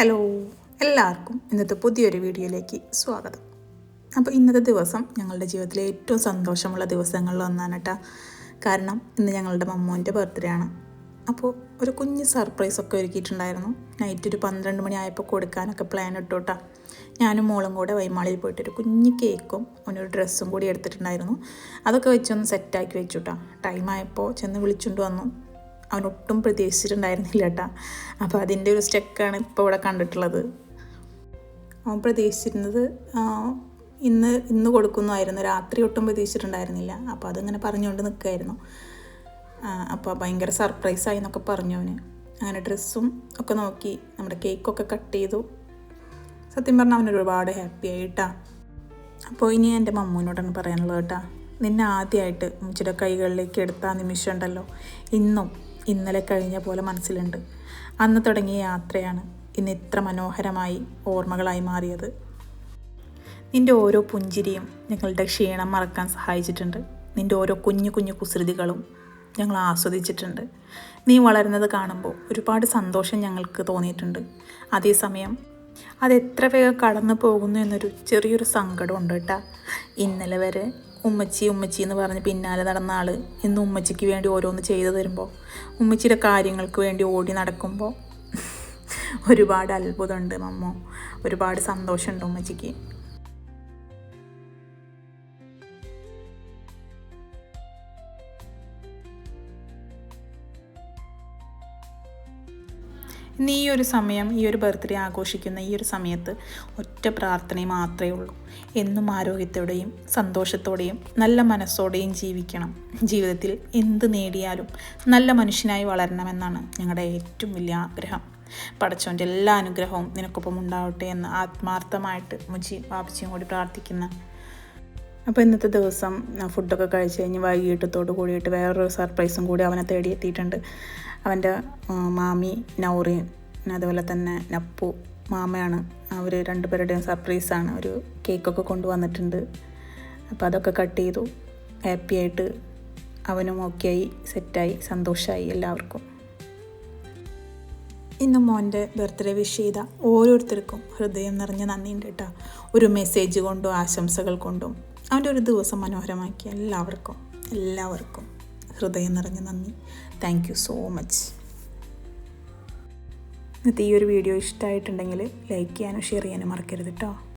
Hello, എല്ലാവർക്കും ഇന്നത്തെ പുതിയൊരു വീഡിയോയിലേക്ക് സ്വാഗതം. അപ്പോൾ ഇന്നത്തെ ദിവസം ഞങ്ങളുടെ ജീവിതത്തിലെ ഏറ്റവും സന്തോഷമുള്ള ദിവസങ്ങളിൽ ഒന്നാണ് കേട്ടോ. കാരണം ഇന്ന് ഞങ്ങളുടെ മമ്മൂൻ്റെ ബർത്ത്ഡേ ആണ്. അപ്പോൾ ഒരു കുഞ്ഞ് സർപ്രൈസൊക്കെ ഒരുക്കിയിട്ടുണ്ടായിരുന്നു. നൈറ്റ് ഒരു 12 മണി ആയപ്പോൾ കൊടുക്കാനൊക്കെ പ്ലാൻ ഇട്ടു കേട്ടോ. ഞാനും മോളും കൂടെ വൈമാളിയിൽ പോയിട്ടൊരു കുഞ്ഞ് കേക്കും ഒരു ഡ്രസ്സും കൂടി എടുത്തിട്ടുണ്ടായിരുന്നു. അതൊക്കെ വെച്ചൊന്ന് സെറ്റാക്കി വെച്ചു കേട്ടോ. ടൈമായപ്പോൾ ചെന്ന് വിളിച്ചുകൊണ്ട് വന്നു. അവനൊട്ടും പ്രതീക്ഷിച്ചിട്ടുണ്ടായിരുന്നില്ല കേട്ടോ. അപ്പോൾ അതിൻ്റെ ഒരു സ്റ്റെക്കാണ് ഇപ്പോൾ ഇവിടെ കണ്ടിട്ടുള്ളത്. അവൻ പ്രതീക്ഷിച്ചിരുന്നത് ഇന്ന് കൊടുക്കുന്നതായിരുന്നു. രാത്രി ഒട്ടും പ്രതീക്ഷിച്ചിട്ടുണ്ടായിരുന്നില്ല. അപ്പോൾ അതിങ്ങനെ പറഞ്ഞുകൊണ്ട് നിൽക്കുമായിരുന്നു. അപ്പോൾ ഭയങ്കര സർപ്രൈസായി എന്നൊക്കെ പറഞ്ഞു അവന്. അങ്ങനെ ഡ്രസ്സും ഒക്കെ നോക്കി നമ്മുടെ കേക്കൊക്കെ കട്ട് ചെയ്തു. സത്യം പറഞ്ഞാൽ അവന് ഒരുപാട് ഹാപ്പി ആയിട്ടാ. അപ്പോൾ ഇനി എൻ്റെ മമ്മൂനോടാണ് പറയാനുള്ളത് കേട്ടോ. നിന്നെ ആദ്യമായിട്ട് ഉമ്മച്ചിയുടെ കൈകളിലേക്ക് എടുത്ത ആ നിമിഷം ഉണ്ടല്ലോ, ഇന്നലെ കഴിഞ്ഞ പോലെ മനസ്സിലുണ്ട്. അന്ന് തുടങ്ങിയ യാത്രയാണ് ഇന്ന് ഇത്ര മനോഹരമായി ഓർമ്മകളായി മാറിയത്. നിൻ്റെ ഓരോ പുഞ്ചിരിയും ഞങ്ങളുടെ ക്ഷീണം മറക്കാൻ സഹായിച്ചിട്ടുണ്ട്. നിൻ്റെ ഓരോ കുഞ്ഞു കുഞ്ഞു കുസൃതികളും ഞങ്ങൾ ആസ്വദിച്ചിട്ടുണ്ട്. നീ വളരുന്നത് കാണുമ്പോൾ ഒരുപാട് സന്തോഷം ഞങ്ങൾക്ക് തോന്നിയിട്ടുണ്ട്. അതേസമയം അതെത്ര വേഗം കടന്നു പോകുന്നു എന്നൊരു ചെറിയൊരു സങ്കടമുണ്ട് കേട്ടോ. ഇന്നലെ വരെ ഉമ്മച്ചി എന്ന് പറഞ്ഞ് പിന്നാലെ നടന്ന ആൾ ഇന്ന് ഉമ്മച്ചിക്ക് വേണ്ടി ഓരോന്ന് ചെയ്തു തരുമ്പോൾ, ഉമ്മച്ചിയുടെ കാര്യങ്ങൾക്ക് വേണ്ടി ഓടി നടക്കുമ്പോൾ ഒരുപാട് അത്ഭുതമുണ്ട് മമ്മോ. ഒരുപാട് സന്തോഷമുണ്ട് ഉമ്മച്ചിക്ക്. ഇന്ന് ഈ ഒരു ബർത്ത്ഡേ ആഘോഷിക്കുന്ന ഈ ഒരു സമയത്ത് ഒറ്റ പ്രാർത്ഥന മാത്രമേ ഉള്ളൂ. എന്നും ആരോഗ്യത്തോടെയും സന്തോഷത്തോടെയും നല്ല മനസ്സോടെയും ജീവിക്കണം. ജീവിതത്തിൽ എന്ത് നേടിയാലും നല്ല മനുഷ്യനായി വളരണമെന്നാണ് ഞങ്ങളുടെ ഏറ്റവും വലിയ ആഗ്രഹം. പടച്ചോൻ്റെ എല്ലാ അനുഗ്രഹവും നിനക്കൊപ്പം ഉണ്ടാവട്ടെ എന്ന് ആത്മാർത്ഥമായിട്ട് മുച്ചി വാപ്പച്ചിയും കൂടി പ്രാർത്ഥിക്കുന്ന. അപ്പോൾ ഇന്നത്തെ ദിവസം ഫുഡൊക്കെ കഴിച്ച് കഴിഞ്ഞ് വൈകിട്ടത്തോട് കൂടിയിട്ട് വേറൊരു സർപ്രൈസും കൂടി അവനെ തേടിയെത്തിയിട്ടുണ്ട്. അവൻ്റെ മാമി നൗറി, അതുപോലെ തന്നെ നപ്പു മാമയാണ്. അവർ രണ്ടുപേരുടെയും സർപ്രൈസാണ്. ഒരു കേക്കൊക്കെ കൊണ്ടുവന്നിട്ടുണ്ട്. അപ്പോൾ അതൊക്കെ കട്ട് ചെയ്തു. ഹാപ്പി ആയിട്ട് അവനും ഓക്കെയായി, സെറ്റായി, സന്തോഷമായി എല്ലാവർക്കും. ഇന്ന് മോൻ്റെ ബർത്ത്ഡേ വിഷ് ചെയ്ത ഓരോരുത്തർക്കും ഹൃദയം നിറഞ്ഞ നന്ദിയുണ്ട് കേട്ടോ. ഒരു മെസ്സേജ് കൊണ്ടും ആശംസകൾ കൊണ്ടും അവൻ്റെ ഒരു ദിവസം മനോഹരമാക്കിയ എല്ലാവർക്കും ഹൃദയം നിറഞ്ഞ നന്ദി. Thank you so much. ഇന്നത്തെ ഈ ഒരു വീഡിയോ ഇഷ്ടമായിട്ടുണ്ടെങ്കിൽ ലൈക്ക് ചെയ്യാനും ഷെയർ ചെയ്യാനും മറക്കരുത് കേട്ടോ.